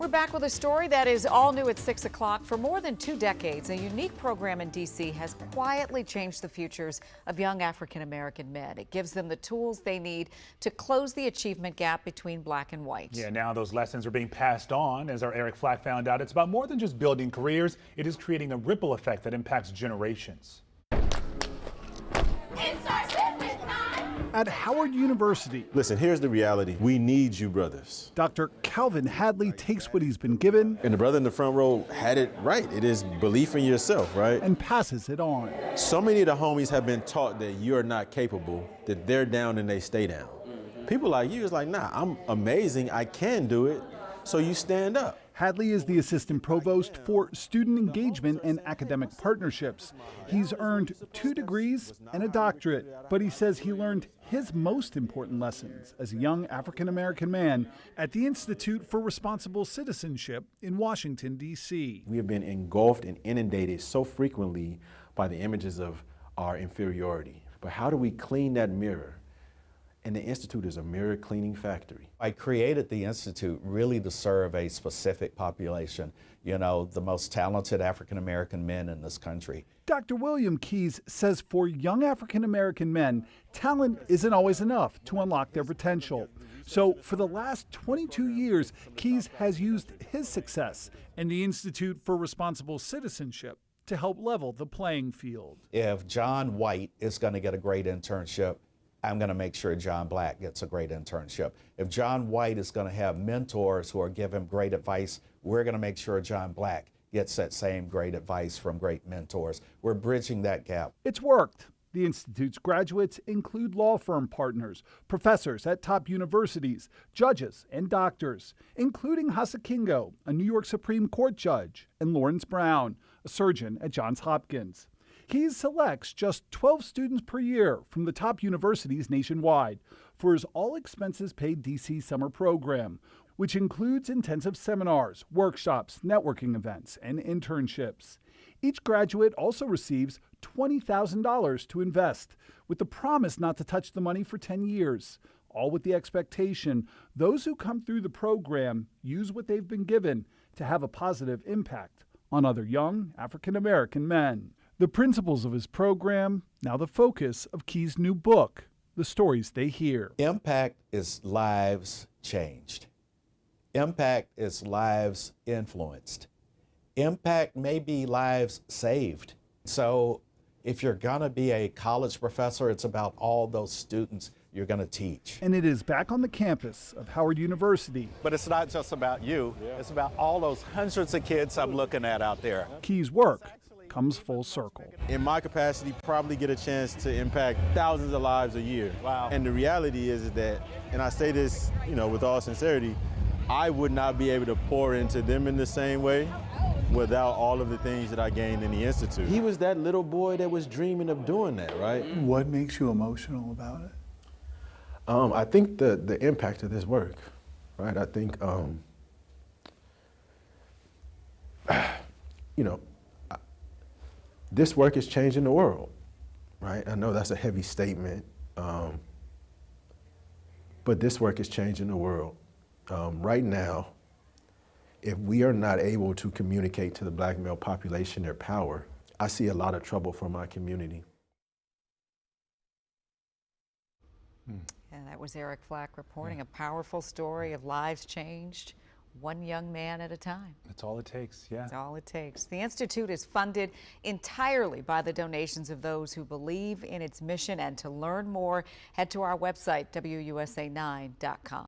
We're back with a story that is all new at 6 o'clock. For more than 2 decades, a unique program in D.C. has quietly changed the futures of young African-American men. It gives them the tools they need to close the achievement gap between black and white. Yeah, now those lessons are being passed on. As our Eric Flack found out, it's about more than just building careers. It is creating a ripple effect that impacts generations. At Howard University, listen, here's the reality. We need you, brothers. Dr. Calvin Hadley takes what he's been given And the brother in the front row had it right. It is belief in yourself, right? and passes it on. So many of the homies have been taught that you're not capable, that they're down and they stay down. People like you is like, nah, I'm amazing, I can do it, so you stand up. Hadley is the assistant provost for student engagement and academic partnerships. He's earned 2 degrees and a doctorate, but he says he learned his most important lessons as a young African-American man at the Institute for Responsible Citizenship in Washington, D.C. We have been engulfed and inundated so frequently by the images of our inferiority. But how do we clean that mirror? And the Institute is a mirror cleaning factory. I created the Institute really to serve a specific population, you know, the most talented African-American men in this country. Dr. William Keyes says for young African-American men, talent isn't always enough to unlock their potential. So for the last 22 years, Keyes has used his success and the Institute for Responsible Citizenship to help level the playing field. If John White is going to get a great internship, I'm going to make sure John Black gets a great internship. If John White is going to have mentors who are giving him great advice, we're going to make sure John Black gets that same great advice from great mentors. We're bridging that gap. It's worked. The Institute's graduates include law firm partners, professors at top universities, judges, and doctors, including Hasa Kingo, a New York Supreme Court judge, and Lawrence Brown, a surgeon at Johns Hopkins. Keyes selects just 12 students per year from the top universities nationwide for his all-expenses-paid D.C. summer program, which includes intensive seminars, workshops, networking events, and internships. Each graduate also receives $20,000 to invest, with the promise not to touch the money for 10 years, all with the expectation those who come through the program use what they've been given to have a positive impact on other young African-American men. The principles of his program, now the focus of Keyes' new book, The Stories They Hear. Impact is lives changed. Impact is lives influenced. Impact may be lives saved. So if you're going to be a college professor, it's about all those students you're going to teach. And it is back on the campus of Howard University. But it's not just about you. It's about all those hundreds of kids I'm looking at out there. Keyes' work comes full circle. In my capacity, probably get a chance to impact thousands of lives a year. Wow. And the reality is that, and I say this, you know, with all sincerity, I would not be able to pour into them in the same way without all of the things that I gained in the Institute. He was that little boy that was dreaming of doing that, right? What makes you emotional about it? I think the impact of this work, right? I think, you know, this work is changing the world, right? I know that's a heavy statement, but this work is changing the world. Right now, if we are not able to communicate to the black male population their power, I see a lot of trouble for my community. And that was Eric Flack reporting a powerful story of lives changed, one young man at a time. That's all it takes, yeah. That's all it takes. The Institute is funded entirely by the donations of those who believe in its mission. And to learn more, head to our website, WUSA9.com.